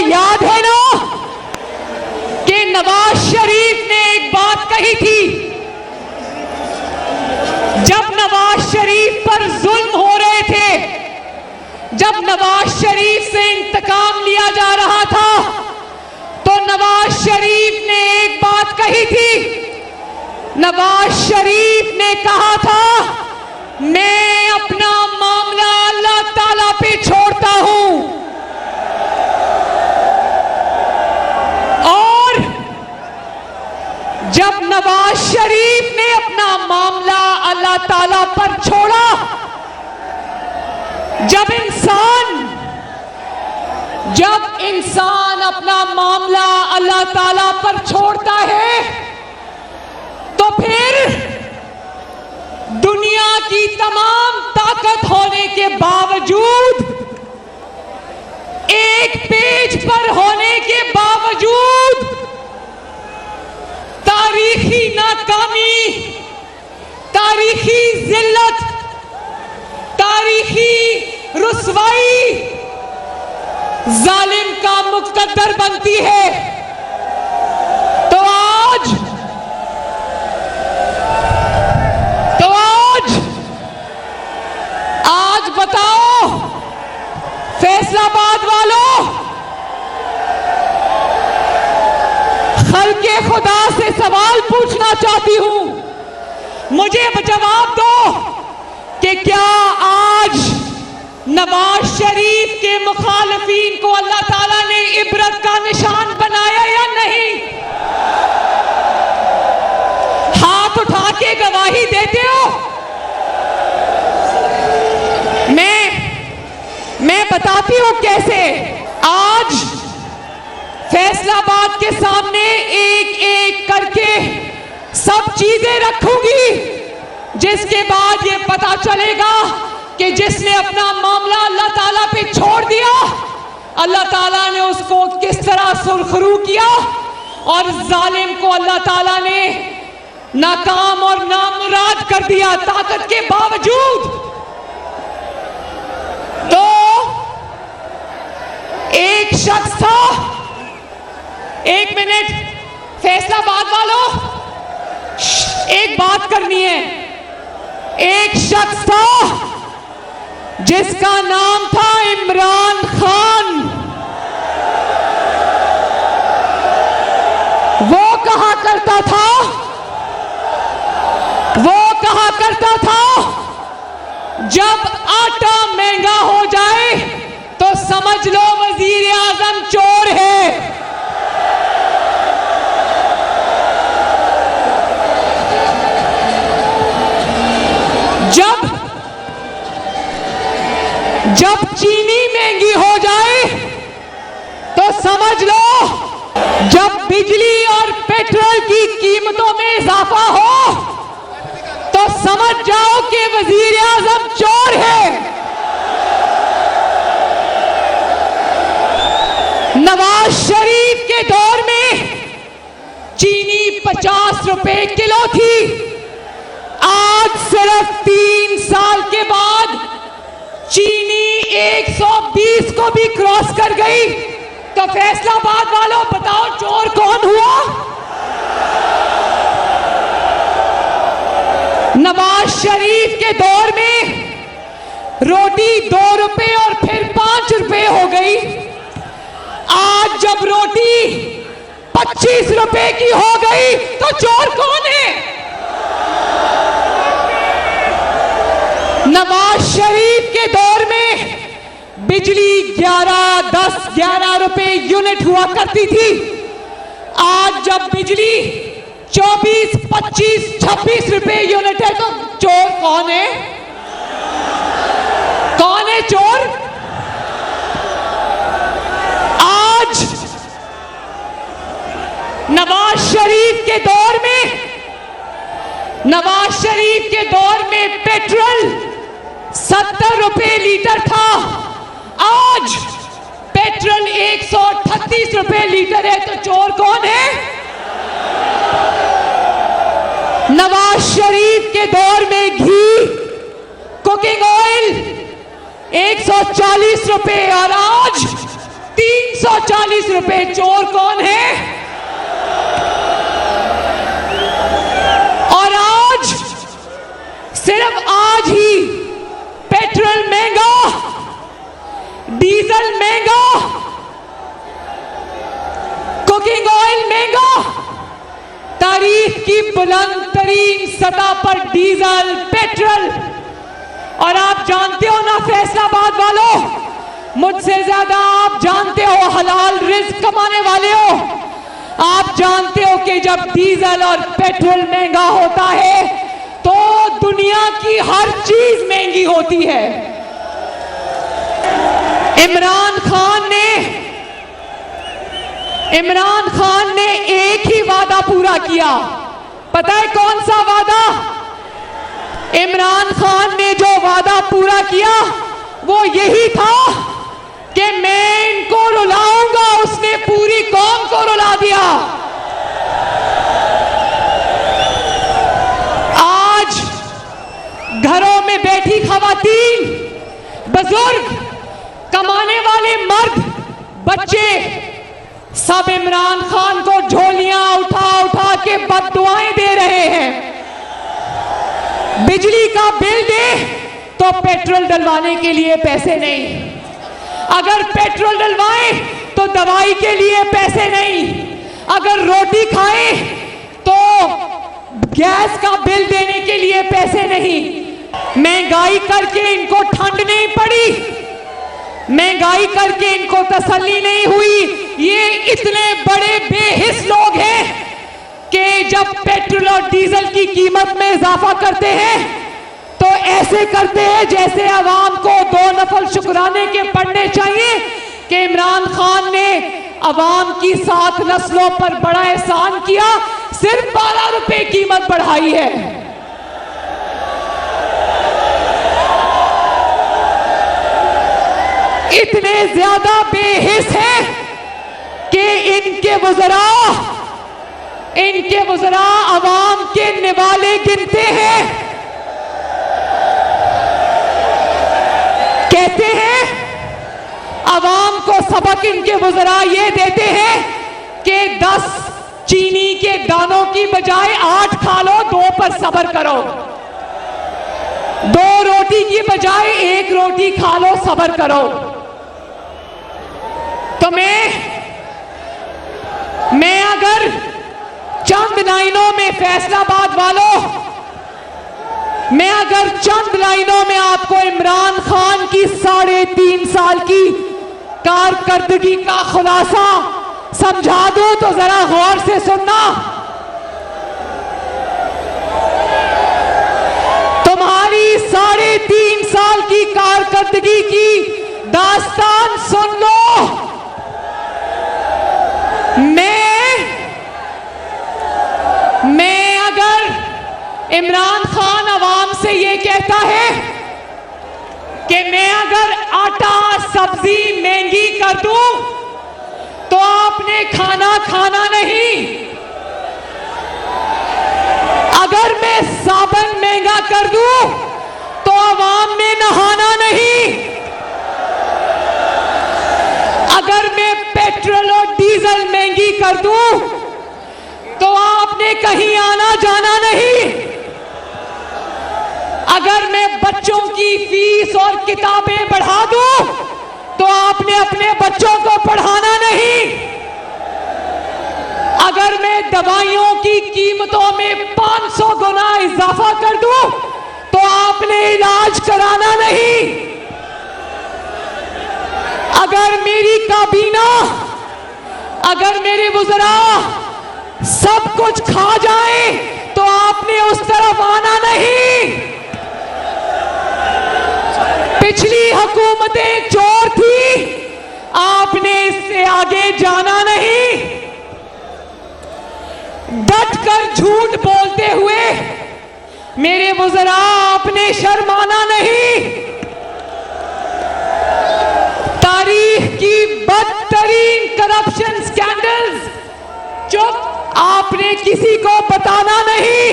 याद है ना कि नवाज शरीफ ने एक बात कही थी, जब नवाज शरीफ पर जुल्म हो रहे थे, जब नवाज शरीफ से इंतकाम लिया जा रहा था, तो नवाज शरीफ ने एक बात कही थी। नवाज शरीफ ने कहा था, मैं अपना मामला अल्लाह ताला पे छोड़ता हूं। और जब नवाज शरीफ ने अपना मामला अल्लाह ताला पर छोड़ा, जब इंसान अपना मामला अल्लाह ताला पर छोड़ता है, तो फिर दुनिया की तमाम ताकत होने के बावजूद, एक पेज पर होने के बावजूद, तारीखी नाकामी, तारीखी जिल्लत, तारीखी रुसवाई जालिम का मुकद्दर बनती है। तो आज बताओ फैसलाबाद वालों, खल्के खुदा से सवाल पूछना चाहती हूं, मुझे जवाब दो कि क्या आज नवाज शरीफ के मुखालिफिन को अल्लाह ताला ने इबरत का निशान बनाया या नहीं? हाथ उठा के गवाही देते हो? मैं बताती हूं कैसे। आज फैसलाबाद के सामने एक एक करके सब चीजें रखूंगी, जिसके बाद ये पता चलेगा कि जिसने अपना मामला अल्लाह ताला पे छोड़ दिया, अल्लाह ताला ने उसको किस तरह सुरखरू किया, और जालिम को अल्लाह ताला ने नाकाम और नामुराद कर दिया ताकत के बावजूद। तो एक शख्स था, एक मिनट फैसलाबाद वालों, एक बात करनी है। एक शख्स था जिसका नाम था इमरान खान। वो कहा करता था जब आटा महंगा हो जाए तो समझ लो वजीर आजम चोर है। जब चीनी महंगी हो जाए तो समझ लो, जब बिजली और पेट्रोल की कीमतों में इजाफा हो तो समझ जाओ कि वजीर आजम चोर है। नवाज शरीफ के दौर में चीनी 50 रुपए किलो थी, आज सिर्फ 3 साल के बाद चीनी 120 को भी क्रॉस कर गई। तो फैसलाबाद वालों बताओ चोर कौन हुआ? नवाज शरीफ के दौर में रोटी 2 रुपए और फिर 5 रुपए हो गई। आज जब रोटी 25 रुपए की हो गई तो चोर कौन है? नवाज शरीफ के दौर में बिजली 10-11 रुपए यूनिट हुआ करती थी। आज जब बिजली 24, 25, 26 रुपए यूनिट है तो चोर कौन है? कौन है चोर? आज नवाज शरीफ के दौर में पेट्रोल 70 रुपए लीटर था, आज पेट्रोल 138 रुपए लीटर है। तो चोर कौन है? नवाज शरीफ के दौर में घी, कुकिंग ऑयल 140 रुपए और आज 340 22 रुपए चोर कौन है? और आज, सिर्फ आज ही पेट्रोल महंगा, डीजल महंगा, कुकिंग ऑयल महंगा, तारीख की बुलंद तरीन सतह पर डीजल, पेट्रोल। और आप जानते हो ना फैसलाबाद वालों, मुझसे ज्यादा आप जानते हो, हलाल रिस्क कमाने वाले हो, आप जानते हो कि जब डीजल और पेट्रोल महंगा होता है तो दुनिया की हर चीज महंगी होती है। इमरान खान ने एक ही वादा पूरा किया। पता है कौन सा वादा? इमरान खान ने जो वादा पूरा किया वो यही था कि मैं इनको रुलाऊंगा। उसने पूरी कौम को रुला दिया। आज घरों में बैठी खवातीन, बुजुर्ग, कमाने वाले मर्द, बच्चे सब इमरान खान को झोलियां उठा उठा के बद्दुआएं दे रहे हैं। बिजली का बिल दे तो पेट्रोल डलवाने के लिए पैसे नहीं, अगर पेट्रोल डलवाएं तो दवाई के लिए पैसे नहीं, अगर रोटी खाएं तो गैस का बिल देने के लिए पैसे नहीं। महंगाई करके इनको ठंड नहीं पड़ी, महंगाई करके इनको तसल्ली नहीं हुई। ये इतने बड़े बेहिस लोग हैं कि जब पेट्रोल और डीजल की कीमत में इजाफा करते हैं तो ऐसे करते हैं जैसे अवाम को 2 नफल शुक्राने के पढ़ने चाहिए कि इमरान खान ने अवाम की 7 नस्लों पर बड़ा एहसान किया, सिर्फ 12 रुपए कीमत बढ़ाई है। इतने ज्यादा बेहिस हैं कि इनके वज़रा अवाम के निवाले गिनते हैं। कहते हैं अवाम को सबक इनके वज़रा ये देते हैं कि 10 चीनी के दानों की बजाय 8 खा लो, 2 पर सब्र करो। 2 रोटी की बजाय 1 रोटी खा लो, सब्र करो। तो मैं अगर चंद लाइनों में फैसलाबाद वालों, मैं अगर चंद लाइनों में आपको इमरान खान की 3.5 साल की कारकर्दगी का खुलासा समझा दूं तो जरा गौर से सुनना। तुम्हारी 3.5 साल की कारकर्दगी की दास्तान सुन लो। मैं अगर इमरान खान अवाम से ये कहता है कि मैं अगर आटा सब्जी महंगी कर दूं तो आपने खाना नहीं, अगर मैं साबुन महंगा कर दूं तो अवाम में नहाना नहीं, अगर मैं पेट्रोल और डीजल महंगी कर दूं तो आपने कहीं आना जाना नहीं, अगर मैं बच्चों की फीस और किताबें बढ़ा दूं तो आपने अपने बच्चों को पढ़ाना नहीं, अगर मैं दवाइयों की कीमतों में 500 गुना इजाफा कर दूं तो आपने इलाज कराना नहीं, अगर मेरी काबीना, अगर मेरे वज़रा सब कुछ खा जाए तो आपने उस तरफ आना नहीं। पिछली हुकूमतें चोर थी, आपने इससे आगे जाना नहीं। डट कर झूठ बोलते हुए मेरे वज़रा आपने शर्माना नहीं। तारीख की बदतरीन करप्शन स्कैंडल्स चुप, आपने किसी को बताना नहीं।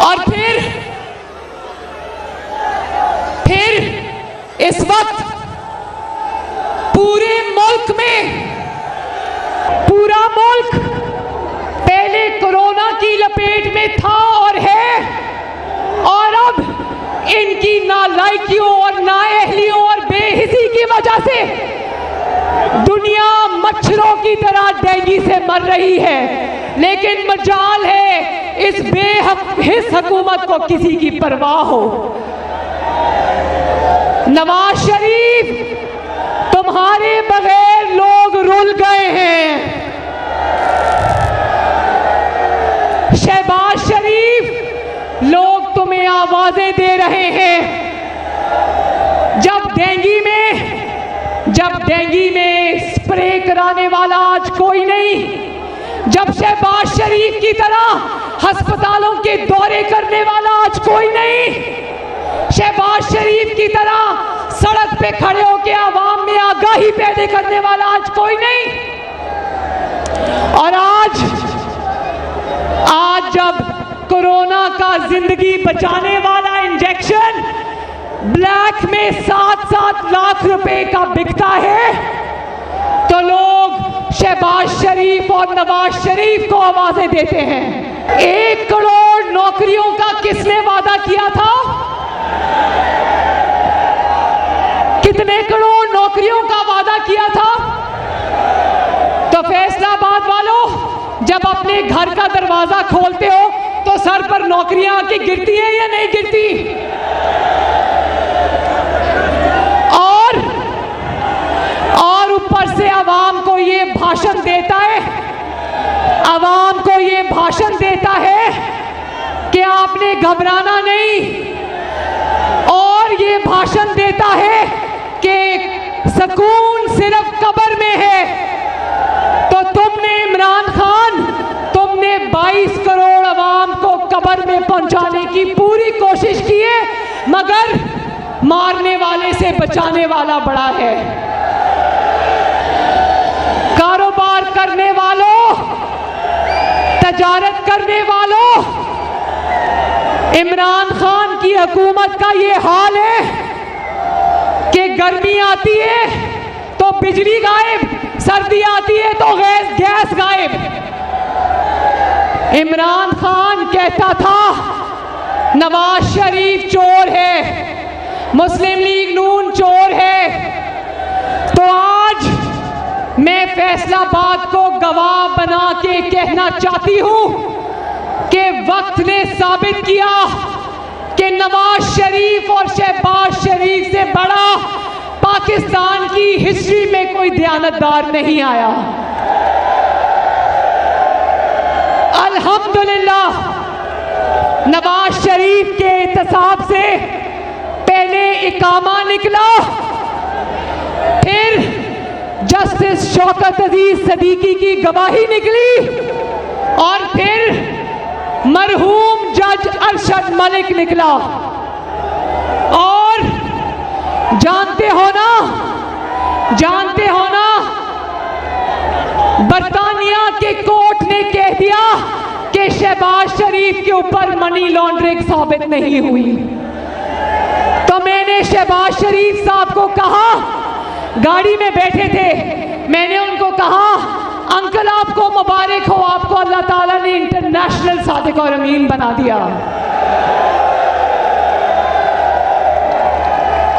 और फिर इस वक्त पूरे मुल्क में पूरा मुल्क पहले कोरोना की लपेट में था और है, और अब इनकी नालायकियों और नाअहलियों और बेहिसी की वजह से दुनिया मच्छरों की तरह डेंगू से मर रही है। लेकिन मजाल है इस बेहिस हुकूमत को किसी की परवाह हो। नवाज शरीफ, तुम्हारे बगैर लोग रुल गए हैं। शहबाज शरीफ, लोग तुम्हें आवाजें दे रहे हैं। जब डेंगू में स्प्रे कराने वाला आज कोई नहीं, जब शहबाज शरीफ की तरह अस्पतालों के दौरे करने वाला आज कोई नहीं, शहबाज शरीफ की तरह सड़क पे खड़े होकर आवाम में आगाही पैदा करने वाला आज कोई नहीं। और आज जब कोरोना का जिंदगी बचाने वाला इंजेक्शन ब्लैक में 7-7 लाख रुपए का बिकता है, तो लोग शहबाज शरीफ और नवाज शरीफ को आवाजें देते हैं। 1 करोड़ नौकरियों का किसने वादा किया था? कितने करोड़ नौकरियों का वादा किया था? तो फैसलाबाद वालों, जब अपने घर का दरवाजा खोलते हो तो सर पर नौकरियां आके गिरती हैं या नहीं गिरती? और ऊपर से आवाम को ये भाषण देता है कि आपने घबराना नहीं, और ये भाषण देता है कि सुकून सिर्फ कब्र में है। तो तुमने इमरान खान, तुमने 22 करोड़ आवाम को कब्र में पहुंचाने की पूरी कोशिश की है, मगर मारने वाले से बचाने वाला बड़ा है। कारोबार करने वालों, तजारत करने वालों, इमरान खान की हुकूमत का ये हाल है कि गर्मी आती है तो बिजली गायब, सर्दी आती है तो गैस गायब। इमरान खान कहता था नवाज शरीफ चोर है, मुस्लिम लीग नून चोर है। तो आज मैं फैसलाबाद को गवाह बना के कहना चाहती हूं कि वक्त ने साबित किया कि नवाज शरीफ और शहबाज शरीफ से बड़ा पाकिस्तान की हिस्ट्री में कोई दयानतदार नहीं आया। अल्हम्दुलिल्लाह, नवाज शरीफ के एहतसाब से पहले इकामा निकला, फिर जस्टिस शौकत अजीज सदीकी की गवाही निकली, और फिर मरहूम जज अरशद मलिक निकला। और जानते हो ना, बरतानिया के कोर्ट ने कह दिया कि शहबाज शरीफ के ऊपर मनी लॉन्ड्रिंग साबित नहीं हुई। तो मैंने शहबाज शरीफ साहब को कहा, गाड़ी में बैठे थे, मैंने उनको कहा अंकल आपको मुबारक हो, आपको अल्लाह ताला ने इंटरनेशनल सादिक और अमीन बना दिया।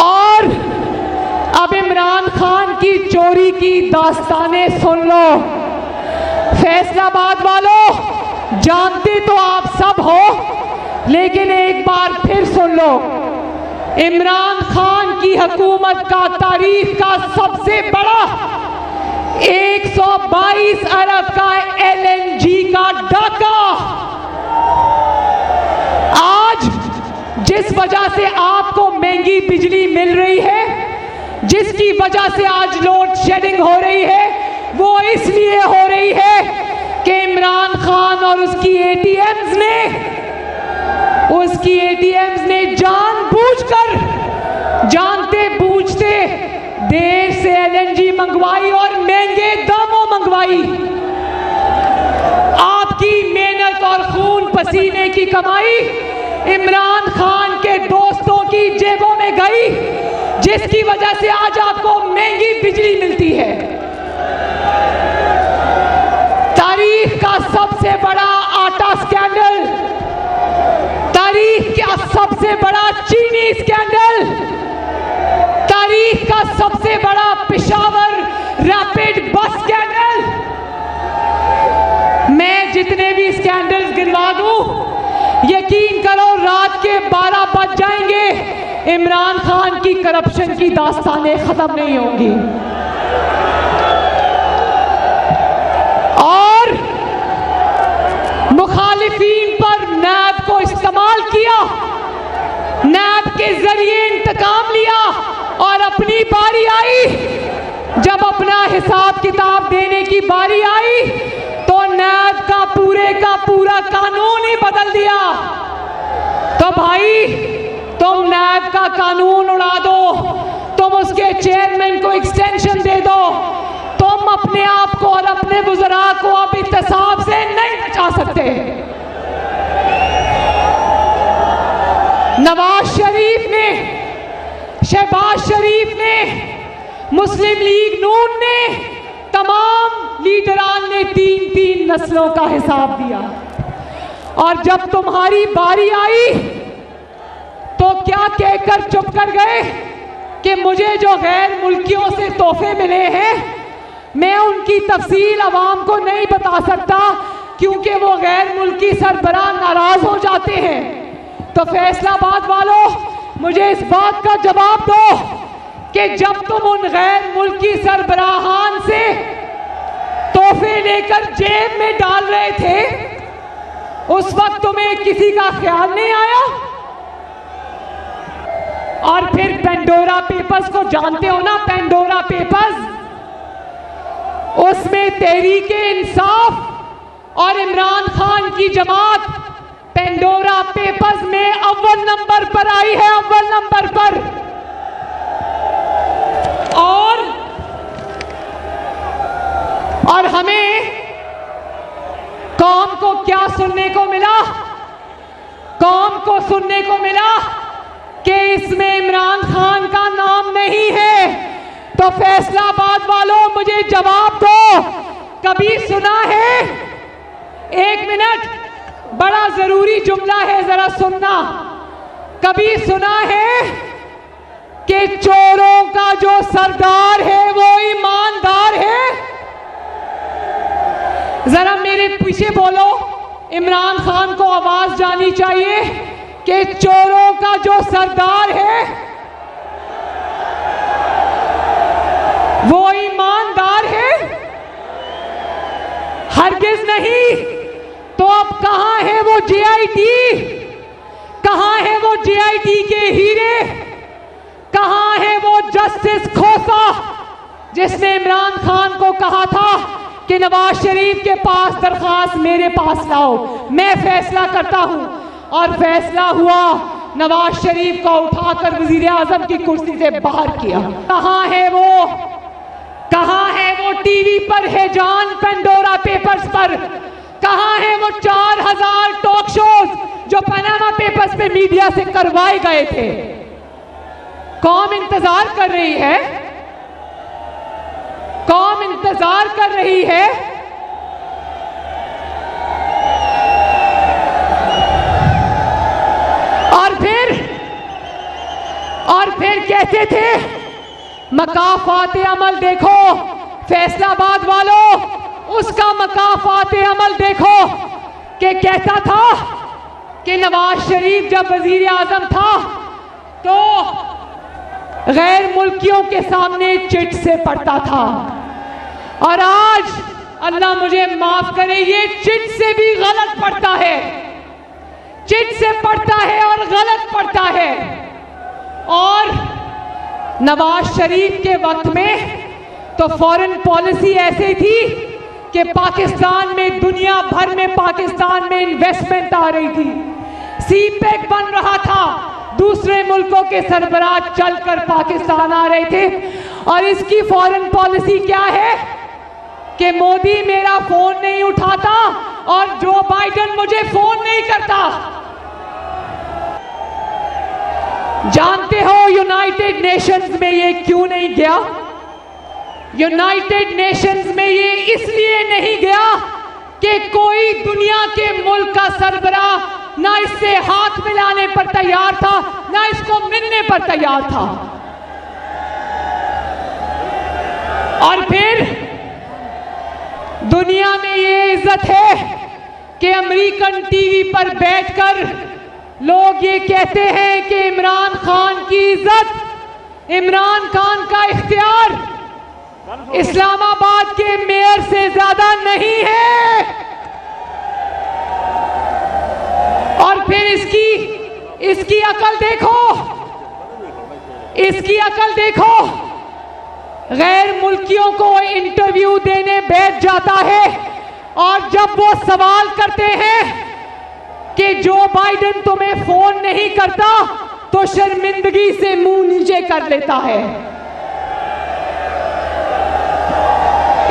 और अब इमरान खान की चोरी की दास्तानें सुन लो। फैसलाबाद वालों, जानते तो आप सब हो, लेकिन एक बार फिर सुन लो। इमरान खान की हुकूमत का तारीख का सबसे बड़ा 122 अरब का LNG का डाका, आज जिस वजह से आपको महंगी बिजली मिल रही है, जिसकी वजह से आज लोड शेडिंग हो रही है, वो इसलिए हो रही है कि इमरान खान और उसकी ATMs ने जानबूझकर, जानते बूझते देश से LNG मंगवाई और महंगे दामों मंगवाई। आपकी मेहनत और खून पसीने की कमाई इमरान खान के दोस्तों की जेबों में गई, जिसकी वजह से आज आपको महंगी बिजली मिलती है। तारीख का सबसे बड़ा आटा स्कैंडल, तारीख का सबसे बड़ा चीनी स्कैंडल, तारीख का सबसे बड़ा पेशावर रैपिड बस स्कैंडल। मैं जितने भी स्कैंडल्स गिनवा दूं, यकीन करो रात के 12 बज जाएंगे, इमरान खान की करप्शन की दास्तानें खत्म नहीं होंगी। और मुखालिफीन पर नैब को इस्तेमाल किया, नैब के जरिए इंतकाम लिया, और अपनी बारी आई, जब अपना हिसाब किताब देने की बारी आई तो नैब का पूरा कानून ही बदल दिया। तो भाई तुम नैब का कानून उड़ा दो, तुम उसके चेयरमैन को एक्सटेंशन दे दो, तुम अपने आप को और अपने बुजुर्ग को अब इंतसाब से नहीं बचा सकते। नवाज शरीफ ने, शहबाज शरीफ ने, मुस्लिम लीग नून ने, तमाम लीडरान ने 3-3 नस्लों का हिसाब दिया। और जब तुम्हारी बारी आई तो क्या कहकर चुप कर गए कि मुझे जो गैर मुल्कियों से तोहफे मिले हैं, मैं उनकी तफसील अवाम को नहीं बता सकता क्योंकि वो गैर मुल्की सरबराह नाराज हो जाते हैं। तो फैसलाबाद वालों, मुझे इस बात का जवाब दो कि जब तुम उन गैर मुल्की सरबराहान से तोहफे लेकर जेब में डाल रहे थे, उस वक्त तुम्हें किसी का ख्याल नहीं आया? और फिर पेंडोरा पेपर्स को जानते हो ना, पेंडोरा पेपर्स, उसमें तहरीक-ए-इंसाफ और इमरान खान की जमात पेंडोरा पेपर्स में अव्वल नंबर पर आई है, अव्वल नंबर पर। और हमें कौम को क्या सुनने को मिला? कौम को सुनने को मिला कि इसमें इमरान खान का नाम नहीं है। तो फैसलाबाद वालों, मुझे जवाब दो, कभी सुना है? 1 मिनट, बड़ा जरूरी जुमला है, जरा सुनना। कभी सुना है कि चोरों का जो सरदार है वो ईमानदार है? जरा मेरे पीछे बोलो, इमरान खान को आवाज जानी चाहिए कि चोरों का जो सरदार है वो ईमानदार है? हरगिज नहीं। तो अब कहां है वो JIT? कहां है वो JIT के हीरे? कहां है वो जस्टिस खोसा जिसने इमरान खान को कहा था कि नवाज शरीफ के पास दरखास्त मेरे पास लाओ, मैं फैसला करता हूं? और फैसला हुआ, नवाज शरीफ को उठाकर वजीर आजम की कुर्सी से बाहर किया। कहां है वो? कहां है वो टीवी पर है जान पेंडोरा पेपर्स पर? कहां है वो 4000 टॉक शोज जो पनामा पेपर्स पे मीडिया से करवाए गए थे? कौम इंतजार कर रही है, कौम इंतजार कर रही है। और फिर कहते थे मकाफात अमल देखो, फैसलाबाद वालों, उसका मकाफात अमल देखो कि कहता था कि नवाज शरीफ जब वजीर आजम था तो गैर मुल्कियों के सामने चिट से पढ़ता था, और आज अल्लाह मुझे माफ करे, ये चिट से भी गलत पढ़ता है, चिट से पढ़ता है और गलत पढ़ता है। और नवाज शरीफ के वक्त में तो फॉरेन पॉलिसी ऐसी थी कि पाकिस्तान में, दुनिया भर में पाकिस्तान में इन्वेस्टमेंट आ रही थी, CPEC बन रहा था, दूसरे मुल्कों के सरबराह चलकर पाकिस्तान आ रहे थे। और इसकी फॉरेन पॉलिसी क्या है कि मोदी मेरा फोन नहीं उठाता और जो बाइडेन मुझे फोन नहीं करता। जानते हो यूनाइटेड नेशंस में ये क्यों नहीं गया? यूनाइटेड नेशंस में ये इसलिए नहीं गया कि कोई दुनिया के मुल्क का सरबराह ना इससे हाथ मिलाने पर तैयार था, ना इसको मिलने पर तैयार था। और फिर दुनिया में ये इज्जत है कि अमेरिकन टीवी पर बैठकर लोग ये कहते हैं कि इमरान खान की इज्जत, इमरान खान का इख्तियार इस्लामाबाद के मेयर से ज्यादा नहीं है। और फिर इसकी अकल देखो, इसकी अकल देखो। गैर मुल्कियों को इंटरव्यू देने बैठ जाता है और जब वो सवाल करते हैं कि जो बाइडेन तुम्हें फोन नहीं करता, तो शर्मिंदगी से मुंह नीचे कर लेता है।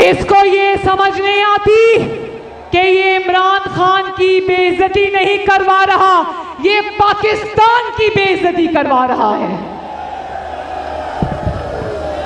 इसको ये समझ नहीं आती कि ये इमरान खान की बेइज्जती नहीं करवा रहा, ये पाकिस्तान की बेइज्जती करवा रहा है।